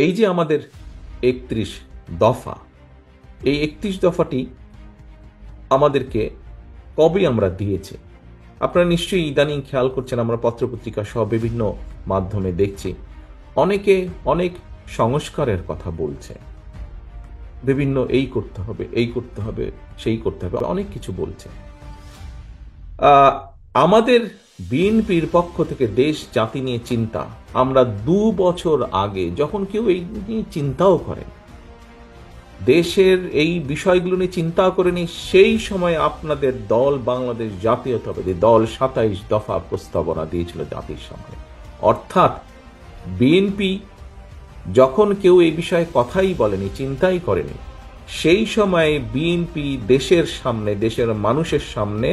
এই যে আমাদের ৩১ দফা, এই ৩১ দফাটি আমাদেরকে কবে আমরা দিয়েছে? আপনারা নিশ্চয়ই ইদানিং খেয়াল করছেন, আমরা পত্রপত্রিকা সহ বিভিন্ন মাধ্যমে দেখছি অনেকে অনেক সংস্কারের কথা বলছে, বিভিন্ন এই করতে হবে, এই করতে হবে, সেই করতে হবে, অনেক কিছু বলছে। আমাদের বিএনপির পক্ষ থেকে দেশ জাতি নিয়ে চিন্তা, আমরা ২ বছর আগে যখন কেউ এই নিয়ে চিন্তাও করে, দেশের এই বিষয়গুলো নিয়ে চিন্তা করেনি, সেই সময় আপনাদের দল বাংলাদেশ জাতীয়তাবাদী দল ২৭ দফা প্রস্তাবনা দিয়েছিল জাতির সামনে। অর্থাৎ বিএনপি যখন কেউ এই বিষয়ে কথাই বলেনি, চিন্তাই করেনি, সেই সময়ে বিএনপি দেশের সামনে, দেশের মানুষের সামনে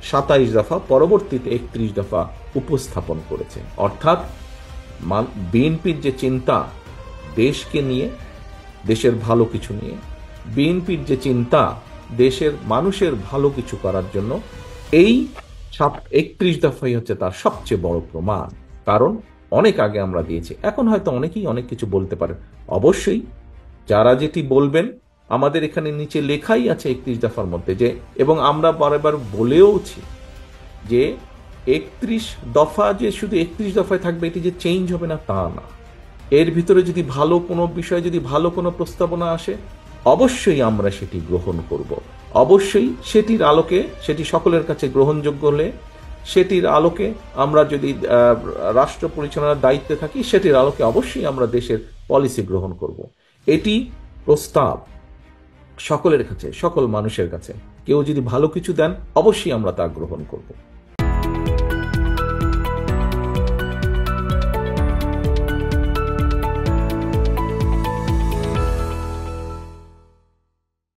২৭ দফা, পরবর্তীতে ৩১ দফা উপস্থাপন করেছে। অর্থাৎ বিএনপির যে চিন্তা দেশকে নিয়ে, দেশের ভালো কিছু নিয়ে, বিএনপির যে চিন্তা দেশের মানুষের ভালো কিছু করার জন্য, এই ৩১ দফাই হচ্ছে তার সবচেয়ে বড় প্রমাণ। কারণ অনেক আগে আমরা দিয়েছি। এখন হয়তো অনেকেই অনেক কিছু বলতে পারেন, অবশ্যই যারা যেটি বলবেন আমাদের এখানে নিচে লেখাই আছে ৩১ দফার মধ্যে, যে এবং আমরা বারবার বলেওছি যে ৩১ দফা যে শুধু ৩১ দফায় থাকবে, এটি যে চেঞ্জ হবে না তা না। এর ভিতরে যদি ভালো কোনো বিষয়, যদি ভালো কোনো প্রস্তাবনা আসে, অবশ্যই আমরা সেটি গ্রহণ করব। অবশ্যই সেটির আলোকে, সেটি সকলের কাছে গ্রহণযোগ্য হলে, সেটির আলোকে আমরা যদি রাষ্ট্র পরিচালনার দায়িত্বে থাকি, সেটির আলোকে অবশ্যই আমরা দেশের পলিসি গ্রহণ করব। এটি প্রস্তাব সকলের কাছে, সকল মানুষের কাছে। কেউ যদি ভালো কিছু দেন, অবশ্যই আমরা তা গ্রহণ করব।